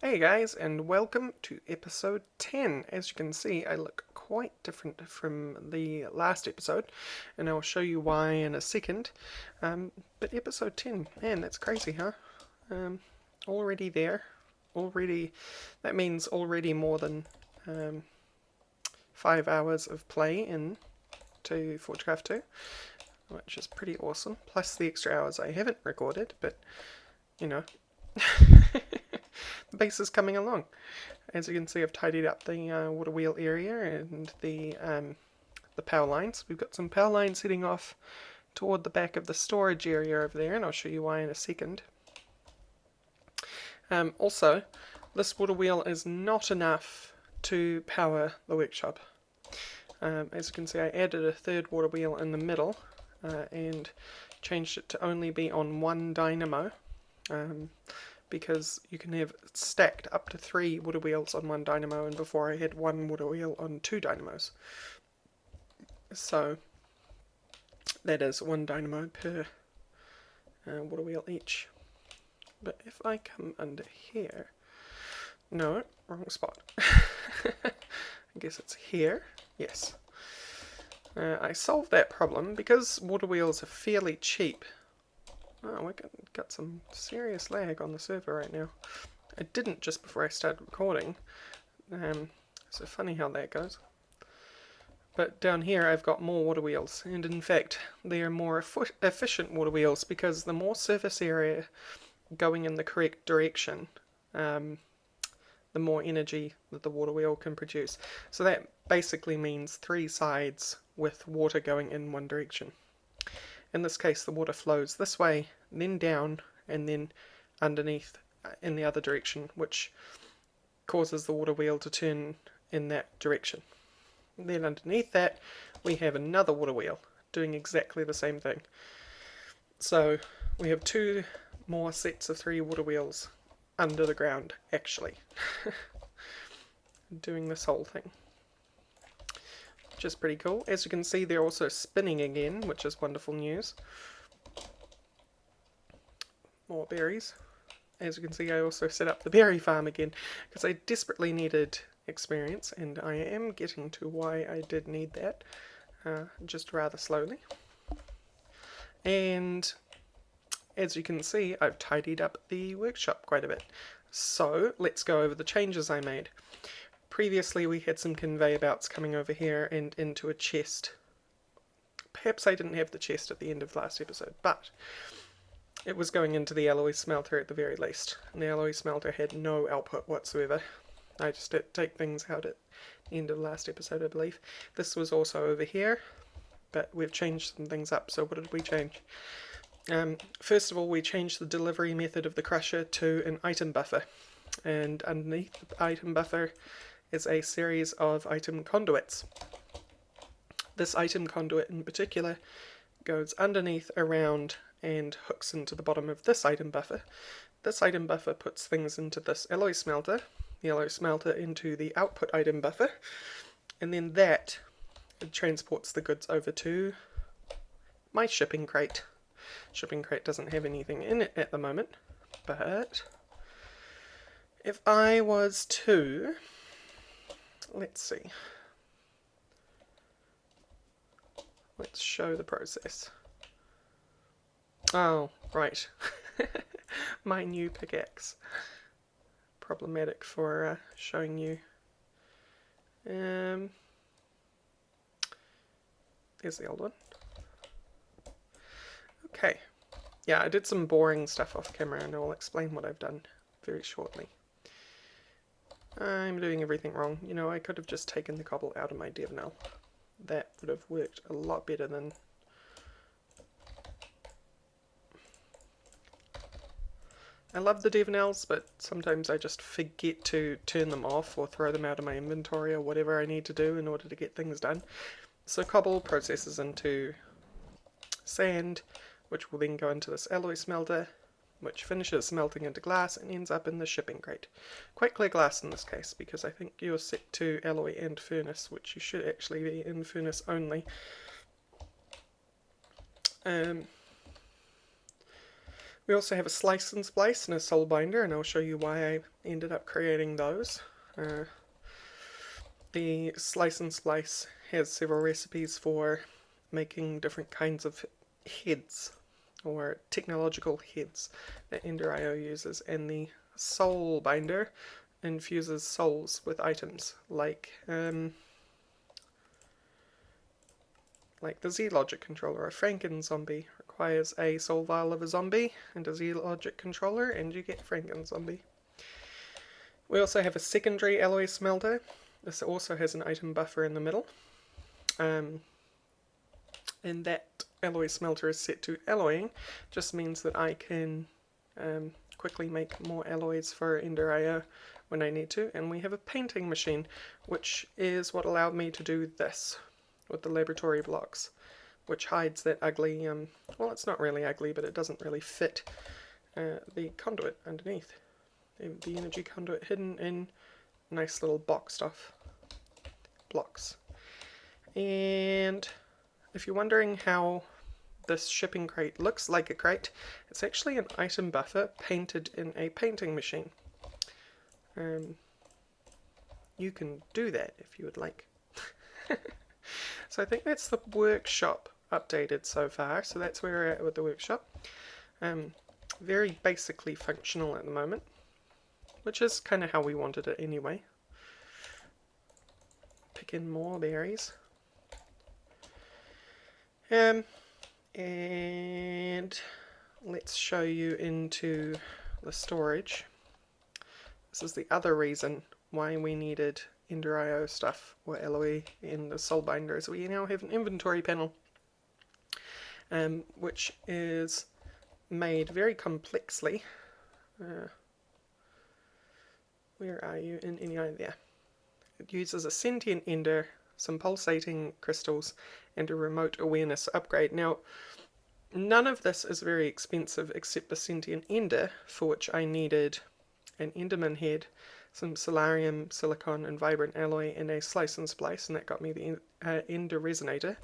Hey guys, and welcome to episode 10. As you can see, I look quite different from the last episode, and I'll show you why in a second. But episode 10, man, that's crazy, huh? Already there. That means already more than 5 hours of play in to Forgecraft 2, which is pretty awesome. Plus the extra hours I haven't recorded, but, you know. The base is coming along. As you can see, I've tidied up the water wheel area and the power lines. We've got some power lines heading off toward the back of the storage area over there, and I'll show you why in a second. Also, this water wheel is not enough to power the workshop. As you can see, I added a third water wheel in the middle and changed it to only be on one dynamo. Because you can have stacked up to 3 water wheels on one dynamo, and before I had 1 water wheel on 2 dynamos. So that is 1 dynamo per water wheel each. But if I come under here, no, wrong spot. I guess it's here. Yes. I solved that problem because water wheels are fairly cheap. Oh, we got some serious lag on the server right now. I didn't just before I started recording. So funny how that goes. But down here I've got more water wheels, and in fact they are more efficient water wheels because the more surface area going in the correct direction, the more energy that the water wheel can produce. So that basically means 3 sides with water going in one direction. In this case, the water flows this way, then down, and then underneath in the other direction, which causes the water wheel to turn in that direction. And then underneath that, we have another water wheel doing exactly the same thing. So we have 2 more sets of 3 water wheels under the ground, actually, doing this whole thing. Which is pretty cool. As you can see, they're also spinning again, which is wonderful news. More berries. As you can see, I also set up the berry farm again because I desperately needed experience, and I am getting to why I did need that, just rather slowly. And as you can see, I've tidied up the workshop quite a bit. So let's go over the changes I made. Previously we had some conveyor belts coming over here and into a chest. Perhaps I didn't have the chest at the end of last episode, but it was going into the alloy smelter at the very least. And the alloy smelter had no output whatsoever. I just had to take things out at the end of last episode, I believe. This was also over here, but we've changed some things up. So what did we change? First of all, we changed the delivery method of the crusher to an item buffer. And underneath the item buffer is a series of item conduits. This item conduit in particular goes underneath, around, and hooks into the bottom of this item buffer. This item buffer puts things into this alloy smelter, the alloy smelter into the output item buffer, and then that transports the goods over to my shipping crate. Shipping crate doesn't have anything in it at the moment, but if I was to, let's see, let's show the process. Oh, right. My new pickaxe. Problematic for showing you. There's the old one. Okay. Yeah, I did some boring stuff off camera, and I'll explain what I've done very shortly. I'm doing everything wrong. You know, I could have just taken the cobble out of my DevNull. That would have worked a lot better than... I love the DevNulls, but sometimes I just forget to turn them off or throw them out of my inventory or whatever I need to do in order to get things done. So cobble processes into sand, which will then go into this alloy smelter, which finishes smelting into glass and ends up in the shipping crate. Quite clear glass in this case, because I think you're set to alloy and furnace, which you should actually be in furnace only. We also have a slice and splice and a soul binder, and I'll show you why I ended up creating those. The slice and splice has several recipes for making different kinds of heads, or technological heads, that Ender.io uses, and the soul binder infuses souls with items like the Z-Logic controller. A Franken zombie requires a soul vial of a zombie and a Z-Logic controller, and you get Franken zombie. We also have a secondary alloy smelter. This also has an item buffer in the middle, and that alloy smelter is set to alloying. Just means that I can quickly make more alloys for Ender.io when I need to. And we have a painting machine, which is what allowed me to do this with the laboratory blocks, which hides that ugly, well, it's not really ugly, but it doesn't really fit the conduit underneath. The energy conduit hidden in nice little boxed off blocks. And if you're wondering how this shipping crate looks like a crate, it's actually an item buffer painted in a painting machine. You can do that if you would like. So I think that's the workshop updated so far, so that's where we're at with the workshop. Very basically functional at the moment, which is kind of how we wanted it anyway. Pick in more berries. And let's show you into the storage. This is the other reason why we needed Ender.io stuff, or alloy in the soul binder, is we now have an inventory panel, which is made very complexly. Where are you? In any eye there. It uses a sentient ender, some pulsating crystals, and a remote awareness upgrade. Now, none of this is very expensive except the sentient ender, for which I needed an enderman head, some solarium, silicon, and vibrant alloy, and a slice and splice, and that got me the ender resonator.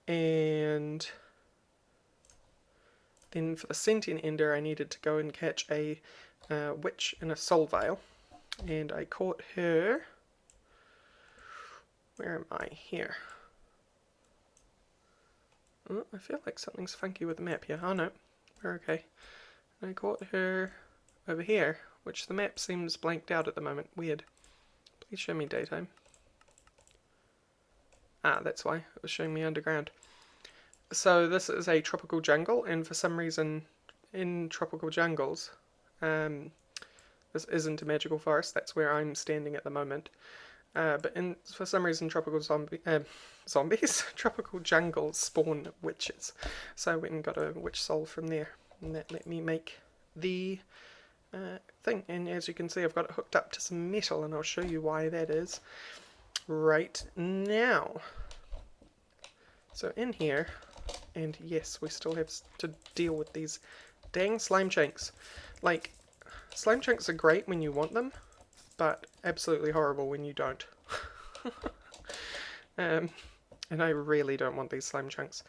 And then for the sentient ender, I needed to go and catch a witch in a soul vial, and I caught her. Where am I? Here. Oh, I feel like something's funky with the map here. Oh no, we're okay. I caught her over here, which the map seems blanked out at the moment. Weird. Please show me daytime. Ah, that's why. It was showing me underground. So this is a tropical jungle, and for some reason in tropical jungles, this isn't a magical forest. That's where I'm standing at the moment. But for some reason tropical zombies, tropical jungles spawn witches. So I went and got a witch soul from there, and that let me make the thing. And as you can see, I've got it hooked up to some metal, and I'll show you why that is right now. So in here, and yes, we still have to deal with these dang slime chunks. Like, slime chunks are great when you want them, but absolutely horrible when you don't. And I really don't want these slime chunks.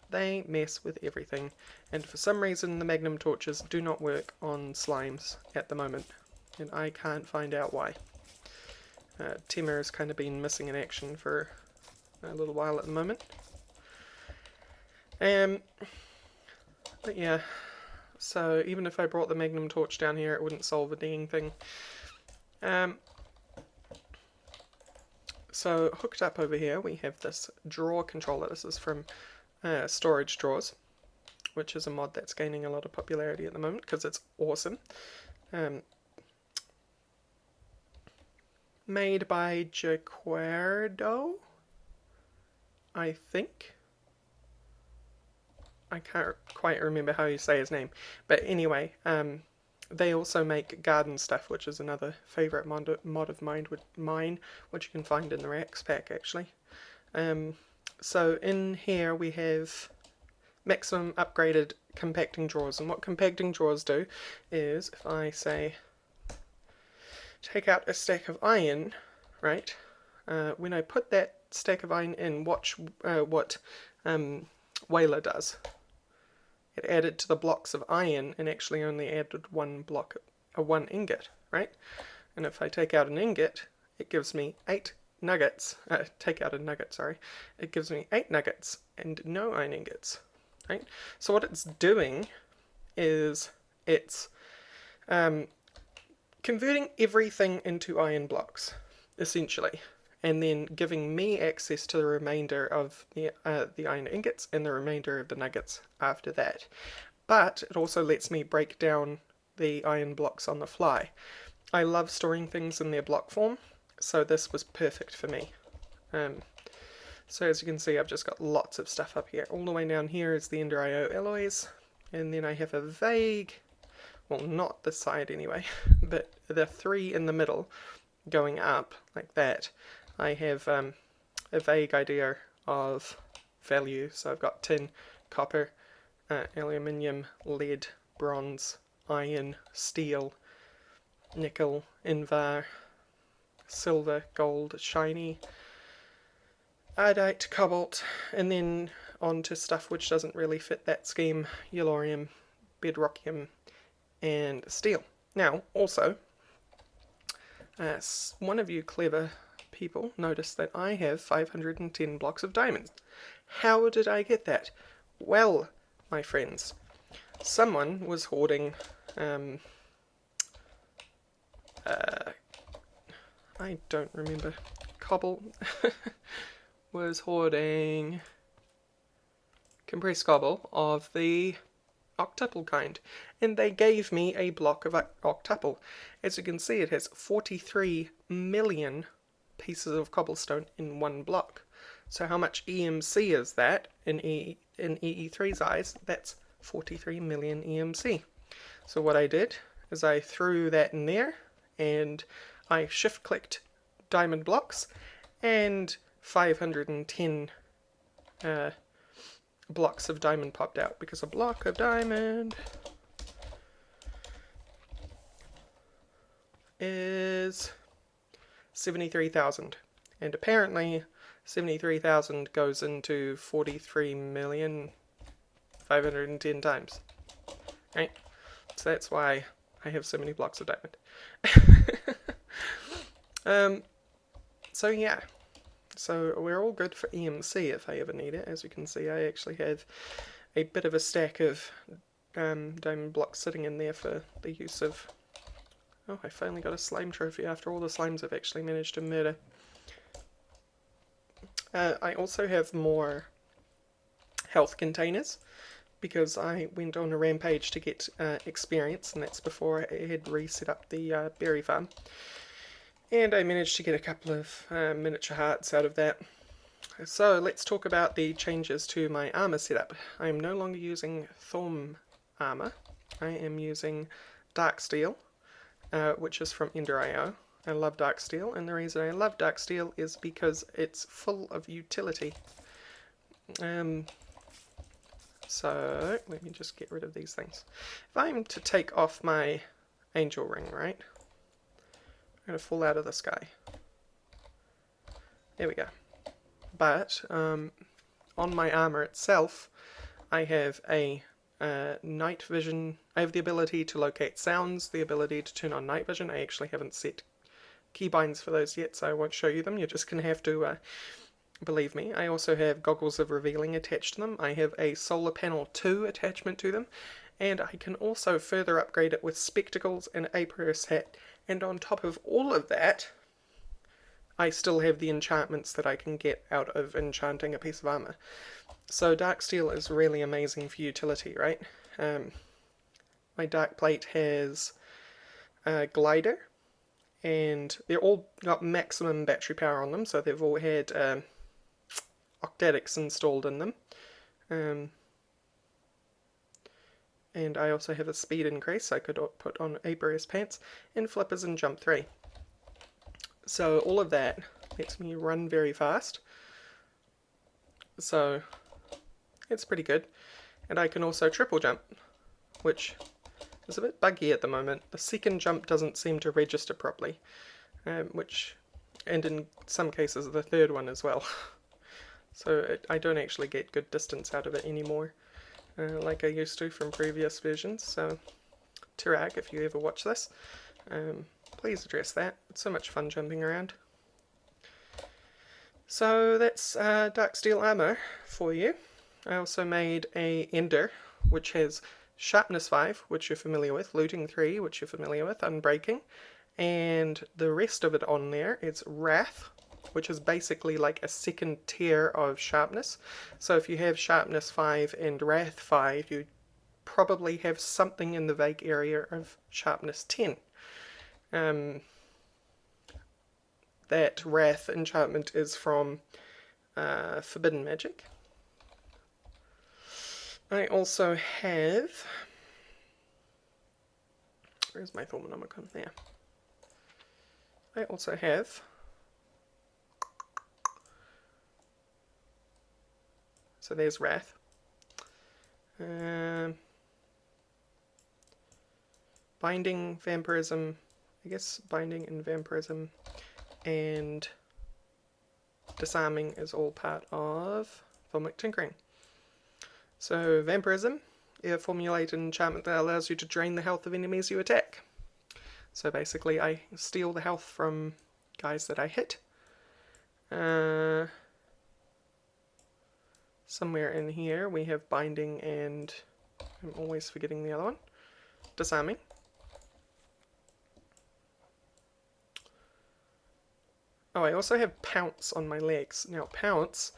They mess with everything, and for some reason the magnum torches do not work on slimes at the moment, and I can't find out why. Timmer has kind of been missing in action for a little while at the moment. But yeah, so even if I brought the magnum torch down here, it wouldn't solve a dang thing. So hooked up over here we have this drawer controller. This is from Storage Drawers, which is a mod that's gaining a lot of popularity at the moment because it's awesome. Made by Jaquardo, I think. I can't quite remember how you say his name, but anyway, they also make garden stuff, which is another favourite mod of mine, which you can find in the Rorax pack actually. So in here we have maximum upgraded compacting drawers, and what compacting drawers do is, if I say take out a stack of iron, right, when I put that stack of iron in, watch what Whaler does. it added to the blocks of iron and actually only added one ingot, right? And if I take out an ingot, it gives me 8 nuggets. Take out a nugget, sorry. It gives me 8 nuggets and no iron ingots, right? So what it's doing is it's converting everything into iron blocks, essentially, and then giving me access to the remainder of the iron ingots and the remainder of the nuggets after that. But it also lets me break down the iron blocks on the fly. I love storing things in their block form, so this was perfect for me. So as you can see, I've just got lots of stuff up here. All the way down here is the Ender IO alloys, and then I have a vague, well, not this side anyway, but the 3 in the middle going up like that. I have a vague idea of value, so I've got tin, copper, aluminium, lead, bronze, iron, steel, nickel, invar, silver, gold, shiny, iodite, cobalt, and then on to stuff which doesn't really fit that scheme: yellorium, bedrockium, and steel. Now, also, one of you clever people noticed that I have 510 blocks of diamonds. How did I get that? Well, my friends, someone was hoarding I don't remember. Cobble was hoarding compressed cobble of the octuple kind, and they gave me a block of octuple. As you can see, it has 43 million pieces of cobblestone in one block. So how much EMC is that in EE3's eyes? That's 43 million EMC. So what I did is I threw that in there, and I shift-clicked diamond blocks, and 510 blocks of diamond popped out, because a block of diamond is 73,000, and apparently 73,000 goes into 43,510 times, right? So that's why I have so many blocks of diamond. So yeah, so we're all good for EMC if I ever need it. As you can see, I actually have a bit of a stack of diamond blocks sitting in there for the use of... Oh, I finally got a slime trophy after all the slimes I've actually managed to murder. I also have more health containers, because I went on a rampage to get experience, and that's before I had reset up the berry farm. And I managed to get a couple of miniature hearts out of that. So let's talk about the changes to my armor setup. I am no longer using Thorm armor. I am using Dark Steel, which is from Ender IO. I love Dark Steel, and the reason I love Dark Steel is because it's full of utility. So let me just get rid of these things. If I'm to take off my angel ring, right? I'm going to fall out of the sky. There we go. But on my armor itself, I have a night vision. I have the ability to locate sounds, the ability to turn on night vision. I actually haven't set keybinds for those yet, so I won't show you them. You're just going to have to believe me. I also have goggles of revealing attached to them. I have a solar panel 2 attachment to them, and I can also further upgrade it with spectacles and Apiarist's hat. And on top of all of that, I still have the enchantments that I can get out of enchanting a piece of armor. So Dark Steel is really amazing for utility, right? My Dark Plate has a glider, and they're all got maximum battery power on them, so they've all had octadics installed in them. And I also have a speed increase. I could put on Apiarist pants, and flippers and jump 3. So all of that lets me run very fast. So it's pretty good. And I can also triple jump, which is a bit buggy at the moment. The second jump doesn't seem to register properly, and in some cases the third one as well. So I don't actually get good distance out of it anymore. like I used to from previous versions. So Tirag, if you ever watch this, please address that. It's so much fun jumping around. So that's dark steel armor for you. I also made a ender, which has sharpness 5, which you're familiar with, looting 3, which you're familiar with, unbreaking, and the rest of it on there is wrath, which is basically like a second tier of sharpness. So if you have sharpness 5 and wrath 5, you probably have something in the vague area of sharpness 10. That wrath enchantment is from forbidden magic. I also have, where's my Thaumanomicon? There. I also have so there's wrath. Binding, vampirism, I guess binding and vampirism and disarming is all part of Fulmic Tinkering. So vampirism, you formulate an enchantment that allows you to drain the health of enemies you attack. So basically I steal the health from guys that I hit. Somewhere in here we have binding and, I'm always forgetting the other one, disarming. Oh, I also have pounce on my legs. Now pounce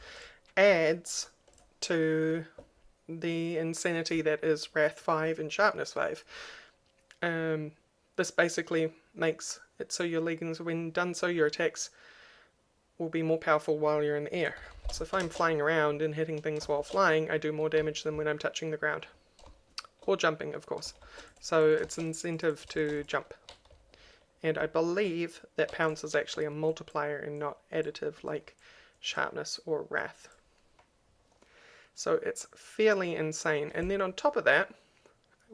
adds to the insanity that is wrath 5 and sharpness 5. This basically makes it so your leggings, when done so, your attacks will be more powerful while you're in the air. So if I'm flying around and hitting things while flying, I do more damage than when I'm touching the ground. Or jumping, of course. So it's an incentive to jump. And I believe that pounce is actually a multiplier and not additive like sharpness or wrath. So it's fairly insane. And then on top of that,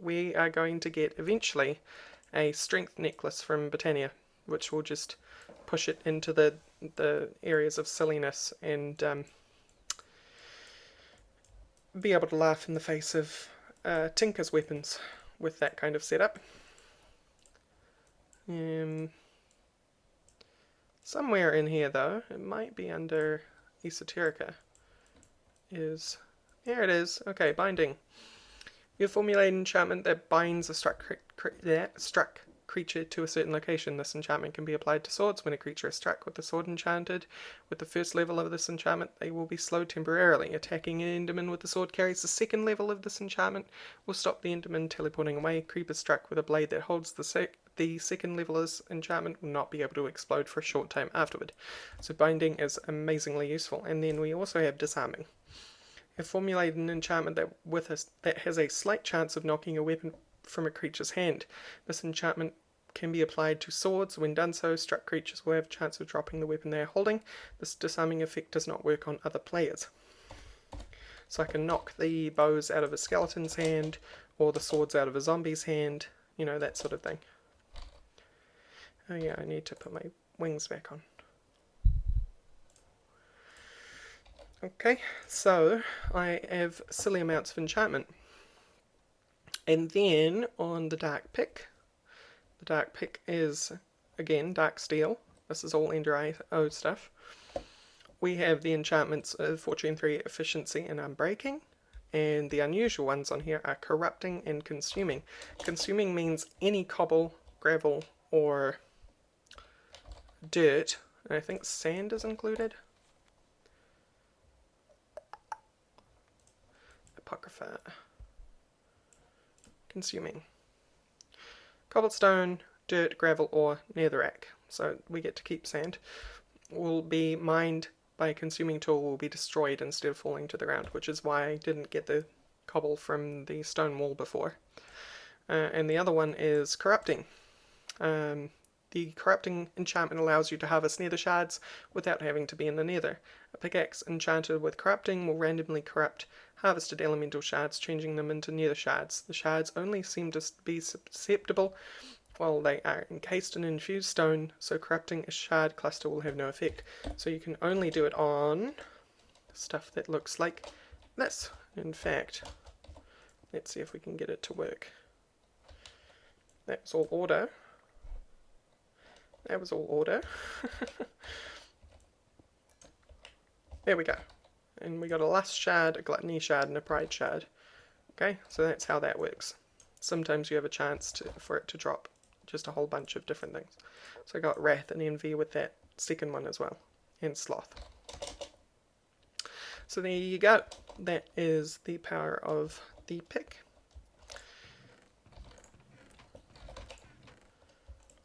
we are going to get eventually a strength necklace from Britannia, which will just push it into the areas of silliness and be able to laugh in the face of Tinker's weapons with that kind of setup. Somewhere in here though, it might be under Esoterica, is, there it is, okay, binding. You formulate an enchantment that binds a struck creature to a certain location. This enchantment can be applied to swords. When a creature is struck with the sword enchanted with the first level of this enchantment, they will be slowed temporarily. Attacking an enderman with the sword carries the second level of this enchantment will stop the enderman teleporting away. Creepers struck with a blade that holds the second level of this enchantment will not be able to explode for a short time afterward. So binding is amazingly useful. And then we also have disarming. You formulate an enchantment that has a slight chance of knocking a weapon from a creature's hand. This enchantment can be applied to swords. When done so, struck creatures will have a chance of dropping the weapon they are holding. This disarming effect does not work on other players. So I can knock the bows out of a skeleton's hand, or the swords out of a zombie's hand, you know, that sort of thing. Oh yeah, I need to put my wings back on. Okay, so I have silly amounts of enchantment. And then on the dark pick is, again, dark steel. This is all Ender IO stuff. We have the enchantments of Fortune 3, Efficiency, and Unbreaking. And the unusual ones on here are Corrupting and Consuming. Consuming means any cobble, gravel, or dirt. And I think sand is included. Apocrypha. Consuming. Cobblestone, dirt, gravel, or netherrack. So we get to keep sand. Will be mined by a consuming tool, will be destroyed instead of falling to the ground, which is why I didn't get the cobble from the stone wall before. And the other one is corrupting. The corrupting enchantment allows you to harvest nether shards without having to be in the nether. A pickaxe enchanted with corrupting will randomly corrupt harvested elemental shards, changing them into nether shards. The shards only seem to be susceptible while they are encased in infused stone, so corrupting a shard cluster will have no effect. So you can only do it on stuff that looks like this. In fact, Let's see if we can get it to work. That's all auto. That was all auto. There we go. And we got a lust shard, a gluttony shard, and a pride shard. Okay, so that's how that works. Sometimes you have a chance for it to drop just a whole bunch of different things. So I got wrath and envy with that second one as well, and sloth. So there you go. That is the power of the pick.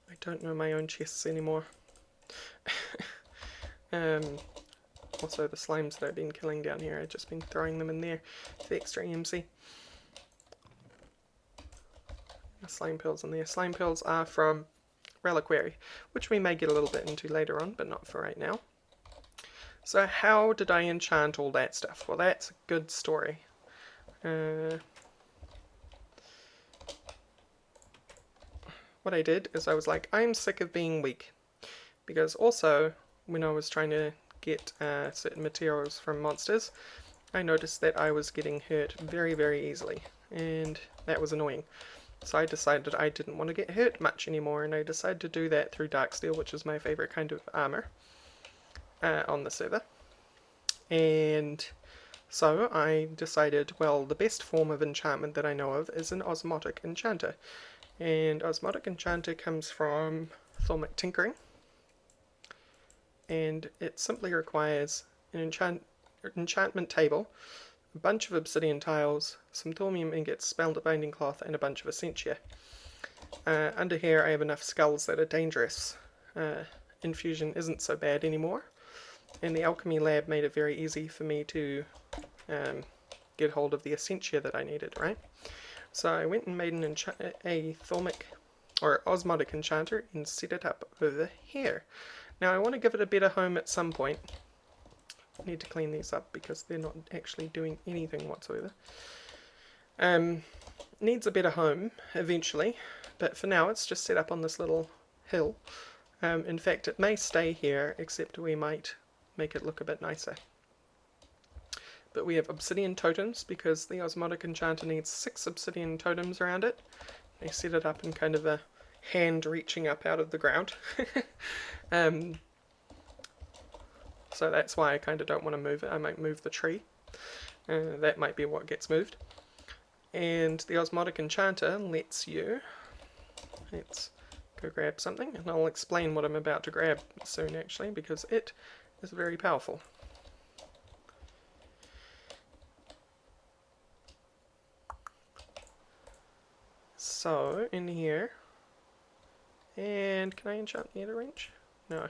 I don't know my own chests anymore. Also the slimes that I've been killing down here, I've just been throwing them in there for extra EMC. The slime pearls in there. Slime pearls are from Reliquary, which we may get a little bit into later on, but not for right now. So how did I enchant all that stuff? Well, that's a good story. What I did is I was like, I'm sick of being weak. Because also, when I was trying to get certain materials from monsters, I noticed that I was getting hurt very, very easily. And that was annoying. So I decided I didn't want to get hurt much anymore, and I decided to do that through Darksteel, which is my favourite kind of armour on the server. And so I decided, well, the best form of enchantment that I know of is an Osmotic enchanter. And Osmotic enchanter comes from Thaumic tinkering. And it simply requires an enchantment table, a bunch of obsidian tiles, some thaumium ingots, spelled binding cloth, and a bunch of essentia. Under here I have enough skulls that are dangerous. Infusion isn't so bad anymore, and the alchemy lab made it very easy for me to get hold of the essentia that I needed, right? So I went and made a Thaumic or Osmotic enchanter and set it up over here. Now I want to give it a better home at some point. I need to clean these up because they're not actually doing anything whatsoever. Needs a better home eventually, but for now it's just set up on this little hill. In fact, it may stay here, except we might make it look a bit nicer. But we have obsidian totems because the Osmotic enchanter needs 6 obsidian totems around it. They set it up in kind of a hand reaching up out of the ground. So that's why I kind of don't want to move it. I might move the tree. That might be what gets moved. And the Osmotic enchanter lets you... Let's go grab something, and I'll explain what I'm about to grab soon actually, because it is very powerful. So, in here... And can I enchant the Ender Wrench? No.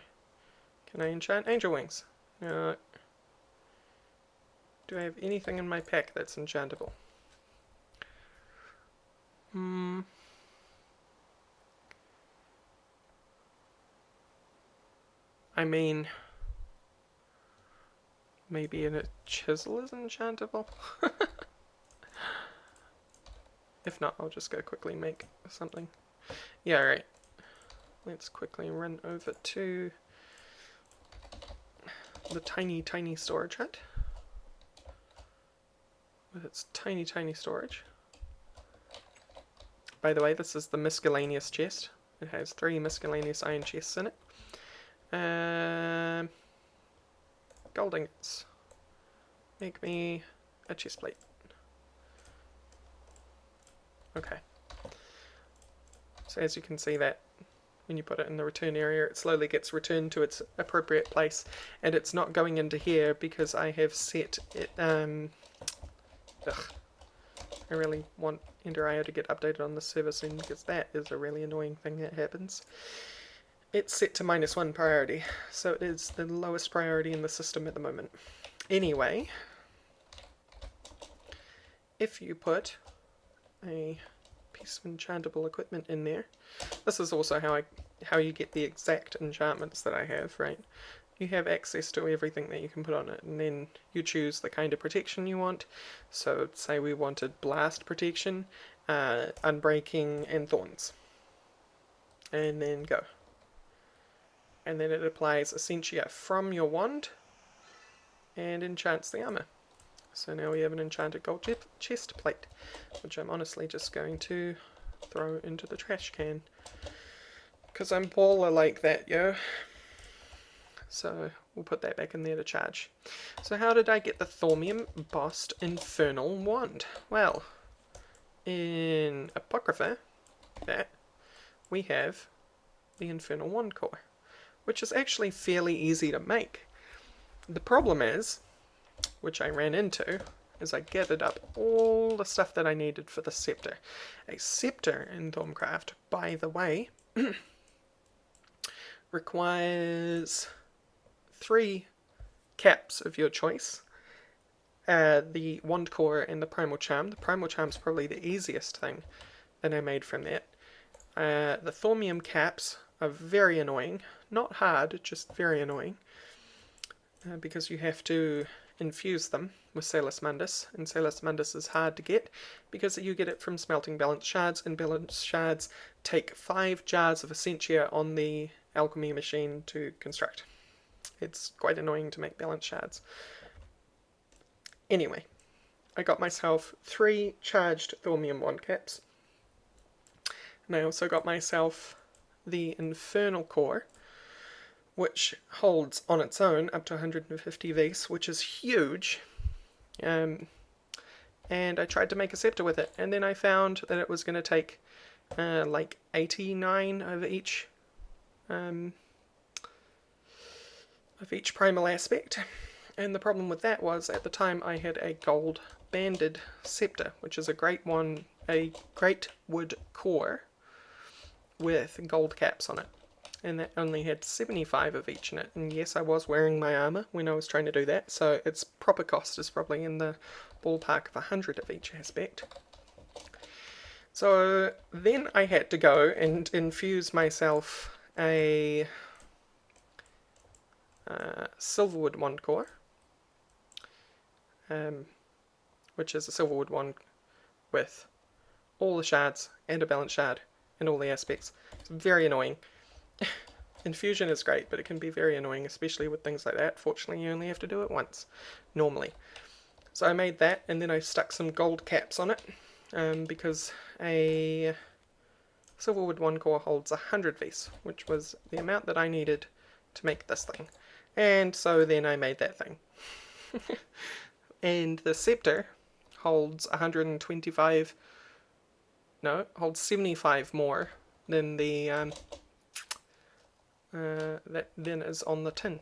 Can I enchant Angel Wings? No. Do I have anything in my pack that's enchantable? I mean... Maybe a chisel is enchantable? If not, I'll just go quickly make something. Yeah, right. Let's quickly run over to the tiny, tiny storage hut with its tiny, tiny storage. By the way, this is the miscellaneous chest. It has 3 miscellaneous iron chests in it. Gold ingots. Make me a chest plate. Okay. So as you can see, that when you put it in the return area, it slowly gets returned to its appropriate place, and it's not going into here because I have set it, I really want Ender.io to get updated on the server soon, because that is a really annoying thing that happens. It's set to -1 priority, so it is the lowest priority in the system at the moment. Anyway, if you put a piece of enchantable equipment in there. This is also how you get the exact enchantments that I have, right? You have access to everything that you can put on it, and then you choose the kind of protection you want. So say we wanted blast protection, unbreaking, and thorns. And then go. And then it applies essentia from your wand and enchants the armor. So now we have an enchanted gold chest plate, which I'm honestly just going to throw into the trash can. Because I'm baller like that, yo. So we'll put that back in there to charge. So how did I get the Thaumium Bossed Infernal Wand? Well, in Apocrypha, we have the Infernal Wand core, which is actually fairly easy to make. The problem is, which I ran into, is I gathered up all the stuff that I needed for the scepter. A scepter in Forgecraft, by the way, requires 3 caps of your choice. The wand core and the primal charm. The primal charm is probably the easiest thing that I made from that. The Thaumium caps are very annoying. Not hard, just very annoying. Because you have to infuse them with Salus Mundus, and Salus Mundus is hard to get because you get it from smelting balance shards, and balance shards take 5 jars of Essentia on the alchemy machine to construct. It's quite annoying to make balance shards. Anyway, I got myself 3 charged Thaumium wand caps, and I also got myself the Infernal core, which holds on its own up to 150 vis, which is huge. And I tried to make a scepter with it, and then I found that it was going to take like 89 of each primal aspect. And the problem with that was, at the time I had a gold banded scepter, which is a great wood core with gold caps on it. And that only had 75 of each in it. And yes, I was wearing my armour when I was trying to do that, so its proper cost is probably in the ballpark of 100 of each aspect. So then I had to go and infuse myself a Silverwood wand core, which is a Silverwood wand with all the shards and a balance shard and all the aspects. It's very annoying. Infusion is great, but it can be very annoying, especially with things like that. Fortunately, you only have to do it once, normally. So I made that, and then I stuck some gold caps on it, because a Silverwood wand core holds 100 vis, which was the amount that I needed to make this thing. And so then I made that thing. And the scepter holds 125, no, holds 75 more than the that then is on the tin.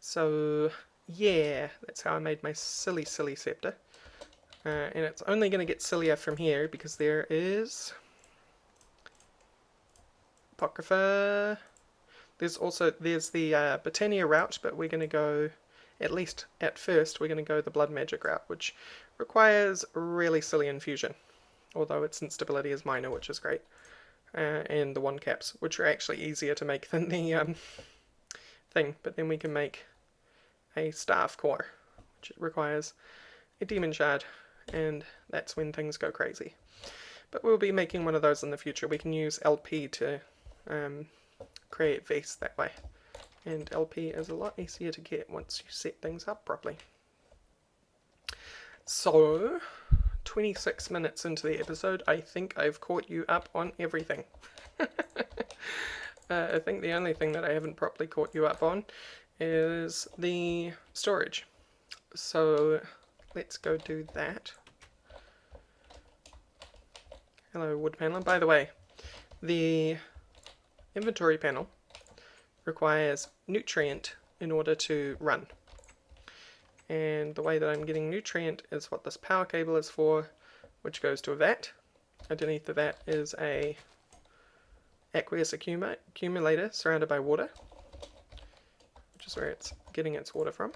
So yeah, that's how I made my silly scepter. And it's only going to get sillier from here because there is Apocrypha. There's the Botania route, but we're going to go, at least at first, we're going to go the blood magic route, which requires really silly infusion, although its instability is minor, which is great. And the wand caps, which are actually easier to make than the thing, but then we can make a staff core, which requires a demon shard, and that's when things go crazy. But we'll be making one of those in the future. We can use LP to create vis that way, and LP is a lot easier to get once you set things up properly. So 26 minutes into the episode, I think I've caught you up on everything. I think the only thing that I haven't properly caught you up on is the storage. So let's go do that. Hello, wood panel. By the way, the inventory panel requires nutrient in order to run. And the way that I'm getting nutrient is what this power cable is for, which goes to a vat. Underneath the vat is a aqueous accumulator surrounded by water, which is where it's getting its water from.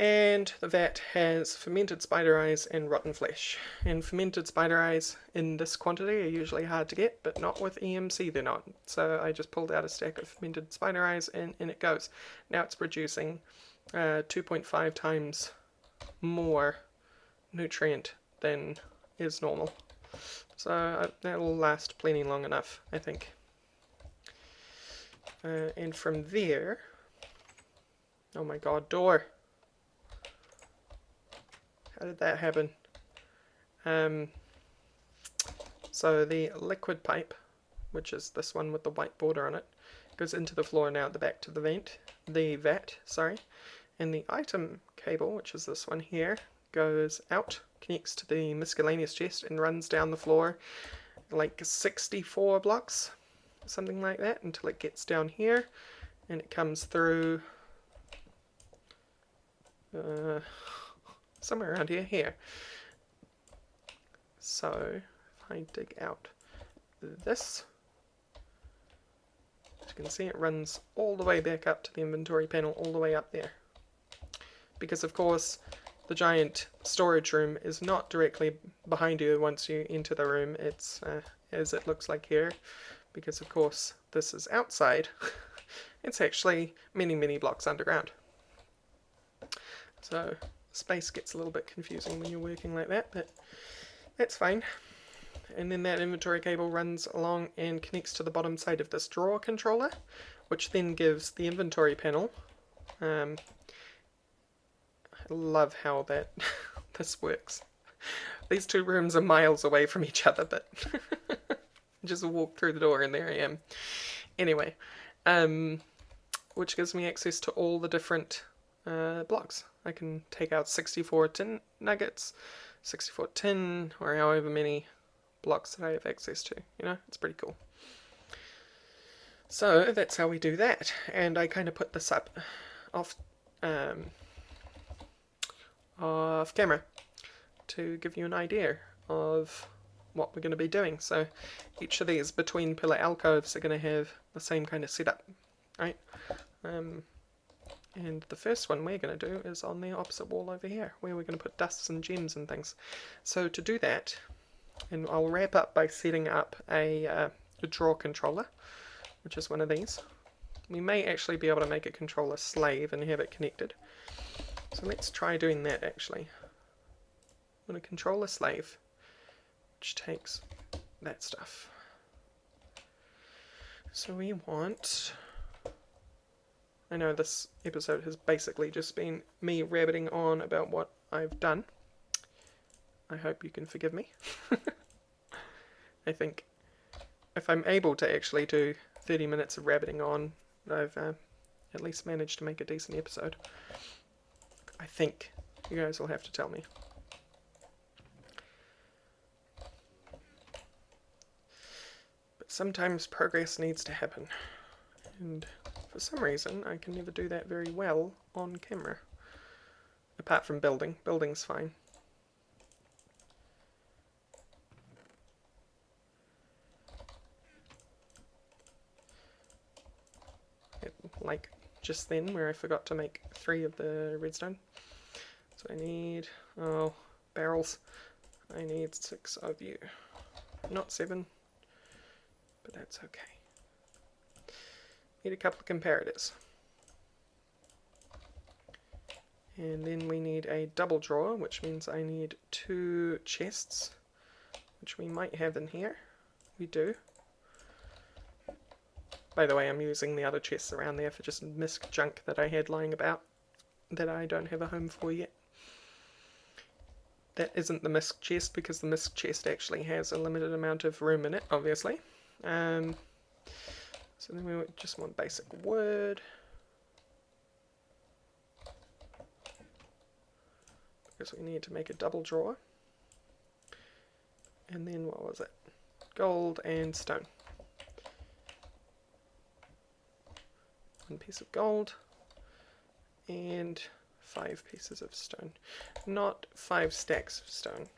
And the vat has fermented spider eyes and rotten flesh. And fermented spider eyes in this quantity are usually hard to get, but not with EMC they're not. So I just pulled out a stack of fermented spider eyes and in it goes. Now it's producing 2.5 times more nutrient than is normal. So that'll last plenty long enough, I think. And from there... Oh my god, door! How did that happen? So the liquid pipe, which is this one with the white border on it, goes into the floor now at the back to the vat, sorry. And the item cable, which is this one here, goes out, connects to the miscellaneous chest, and runs down the floor like 64 blocks, something like that, until it gets down here, and it comes through somewhere around here. So if I dig out this, as you can see, it runs all the way back up to the inventory panel, all the way up there. Because of course the giant storage room is not directly behind you once you enter the room. It's as it looks like here, because of course this is outside. It's actually many blocks underground. So space gets a little bit confusing when you're working like that, but that's fine. And then that inventory cable runs along and connects to the bottom side of this drawer controller, which then gives the inventory panel. I love how that this works. These two rooms are miles away from each other, but just walk through the door and there I am. Anyway, which gives me access to all the different blocks. I can take out 64 tin nuggets, 64 tin, or however many blocks that I have access to. You know, it's pretty cool. So that's how we do that, and I kind of put this up off camera to give you an idea of what we're going to be doing. So each of these between pillar alcoves are going to have the same kind of setup, right? And the first one we're going to do is on the opposite wall over here, where we're going to put dusts and gems and things. So to do that, and I'll wrap up by setting up a drawer controller, which is one of these. We may actually be able to make a controller slave and have it connected. So let's try doing that actually. I'm going to control a slave, which takes that stuff. So we want... I know this episode has basically just been me rabbiting on about what I've done. I hope you can forgive me. I think if I'm able to actually do 30 minutes of rabbiting on, I've at least managed to make a decent episode. I think. You guys will have to tell me. But sometimes progress needs to happen. And for some reason, I can never do that very well on camera. Apart from building. Building's fine. Like just then, where I forgot to make 3 of the redstone. So I need, barrels. I need 6 of you. Not 7, but that's okay. Need a couple of comparators. And then we need a double drawer, which means I need 2 chests, which we might have in here. We do. By the way, I'm using the other chests around there for just misc junk that I had lying about that I don't have a home for yet. That isn't the misc chest because the misc chest actually has a limited amount of room in it, obviously. So then we just want basic wood. Because we need to make a double drawer. And then what was it? Gold and stone. 1 piece of gold and 5 pieces of stone. Not 5 stacks of stone.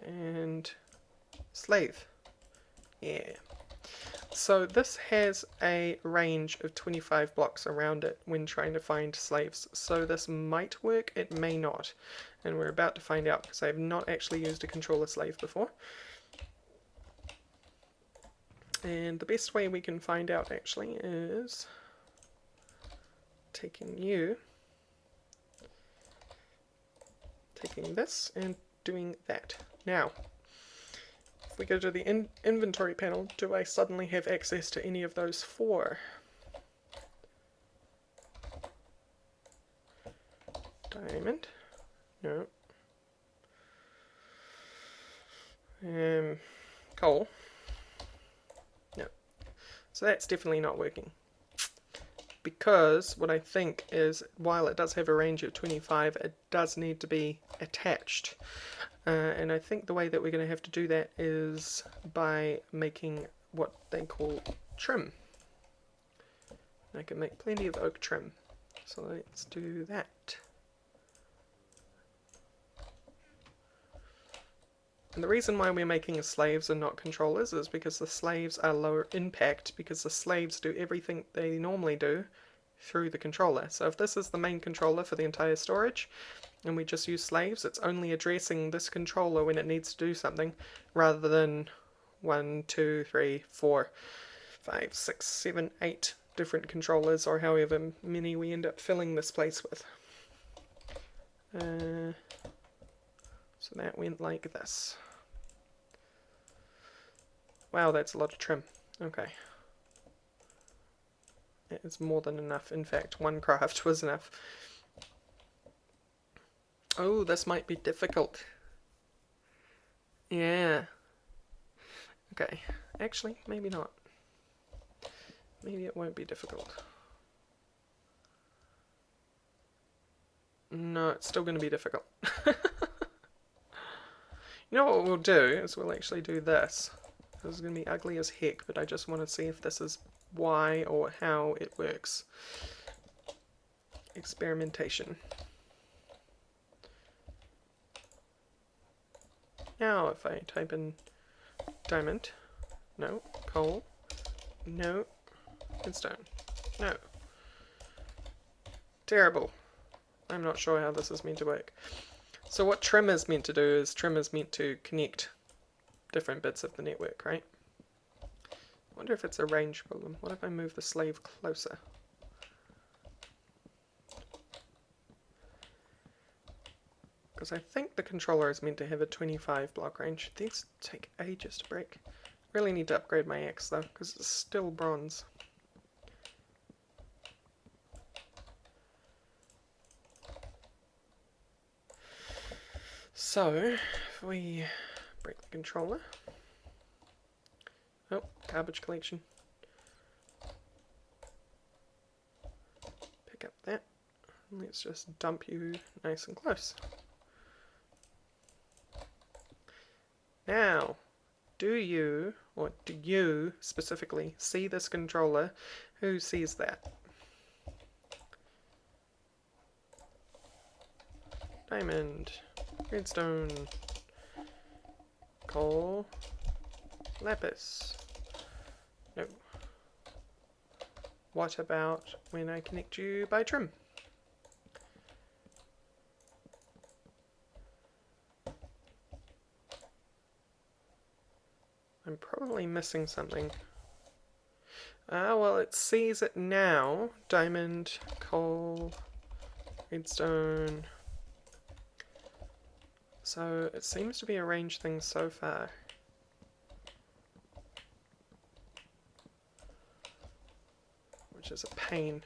And slave. Yeah. So this has a range of 25 blocks around it when trying to find slaves. So this might work, it may not. And we're about to find out because I have not actually used a controller slave before. And the best way we can find out actually is taking this and doing that. Now, if we go to the inventory panel, do I suddenly have access to any of those 4? Diamond. No. Coal. No. So that's definitely not working. Because what I think is, while it does have a range of 25, it does need to be attached. And I think the way that we're going to have to do that is by making what they call trim. I can make plenty of oak trim. So let's do that. And the reason why we're making slaves and not controllers is because the slaves are lower impact, because the slaves do everything they normally do through the controller. So if this is the main controller for the entire storage, and we just use slaves, it's only addressing this controller when it needs to do something, rather than 1, 2, 3, 4, 5, 6, 7, 8 different controllers, or however many we end up filling this place with. So that went like this. Wow, that's a lot of trim. Okay. That is more than enough. In fact, one craft was enough. Oh, this might be difficult. Yeah. Okay. Actually, maybe not. Maybe it won't be difficult. No, it's still going to be difficult. You know what we'll do is we'll actually do this. This is going to be ugly as heck, but I just want to see if this is why or how it works. Experimentation. Now if I type in diamond, no, coal, no, and stone, no. Terrible. I'm not sure how this is meant to work. So what trim is meant to do is trim is meant to connect different bits of the network, right? I wonder if it's a range problem. What if I move the slave closer? Because I think the controller is meant to have a 25 block range. These take ages to break. Really need to upgrade my axe though, because it's still bronze. So, if we break the controller. Oh, garbage collection. Pick up that. And let's just dump you nice and close. Now, do you specifically see this controller? Who sees that? Diamond, redstone, coal, lapis. No. What about when I connect you by trim? I'm probably missing something. Well, it sees it now. Diamond, coal, redstone. So it seems to be arranged things so far. Which is a pain.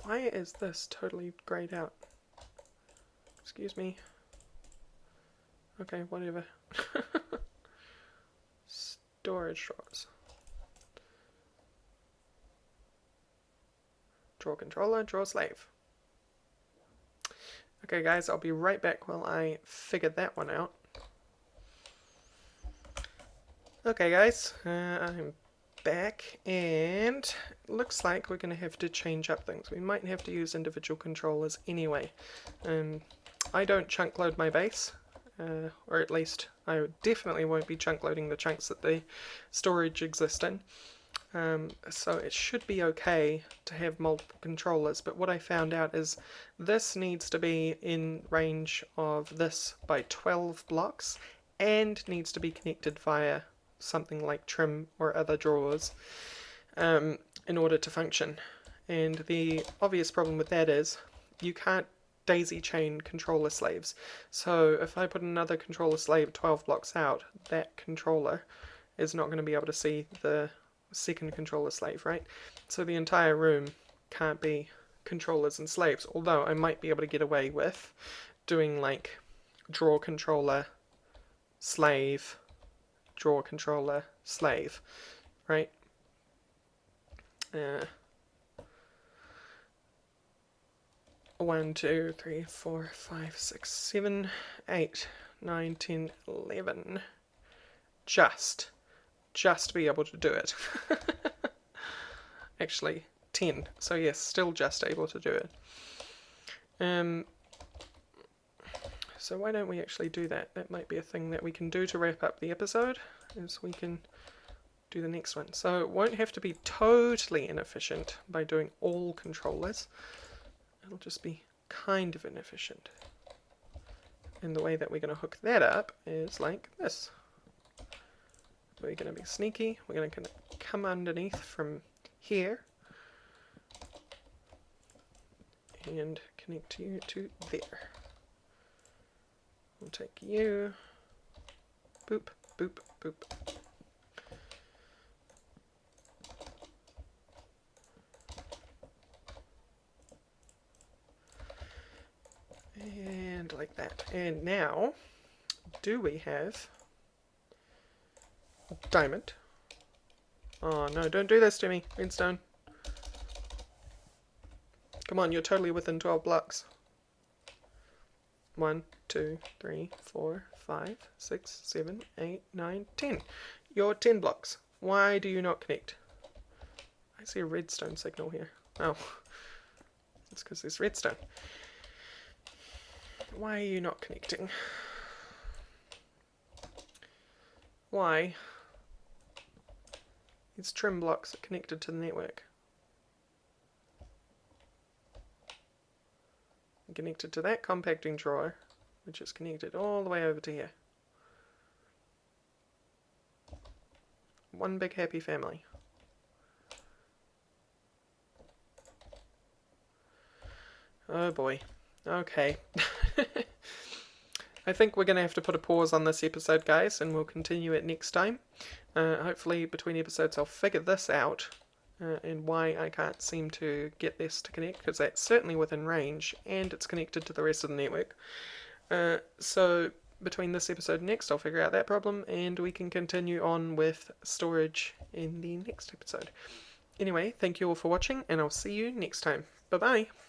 Why is this totally grayed out? Excuse me. Okay, whatever. Storage drawers. Draw controller, draw slave. Okay guys, I'll be right back while I figure that one out. Okay guys, I'm back, and it looks like we're going to have to change up things. We might have to use individual controllers anyway. I don't chunk load my base, or at least I definitely won't be chunk loading the chunks that the storage exist in. So it should be okay to have multiple controllers, but what I found out is this needs to be in range of this by 12 blocks and needs to be connected via something like trim or other drawers in order to function. And the obvious problem with that is you can't daisy chain controller slaves. So if I put another controller slave 12 blocks out, that controller is not going to be able to see the second controller slave, right? So the entire room can't be controllers and slaves, although I might be able to get away with doing like draw controller, slave, draw controller, slave, right? 1, 2, 3, 4, 5, 6, 7, 8, 9, 10, 11. Just be able to do it. Actually, 10. So yes, still just able to do it. So why don't we actually do that? That might be a thing that we can do to wrap up the episode, is we can do the next one. So it won't have to be totally inefficient by doing all controllers. It'll just be kind of inefficient. And the way that we're going to hook that up is like this. We're going to be sneaky. We're going to come underneath from here and connect you to there. We'll take you. Boop, boop, boop. And like that. And now, do we have diamond? Oh no, don't do this to me, Redstone. Come on, you're totally within 12 blocks. 1, 2, 3, 4, 5, 6, 7, 8, 9, 10. You're 10 blocks. Why do you not connect? I see a redstone signal here. Oh, it's because there's redstone. Why are you not connecting? Why? These trim blocks are connected to the network. I'm connected to that compacting drawer, which is connected all the way over to here. One big happy family. Oh boy. Okay. I think we're going to have to put a pause on this episode, guys, and we'll continue it next time. Hopefully between episodes I'll figure this out, and why I can't seem to get this to connect, because that's certainly within range, and it's connected to the rest of the network. So between this episode and next, I'll figure out that problem, and we can continue on with storage in the next episode. Anyway, thank you all for watching, and I'll see you next time. Bye-bye!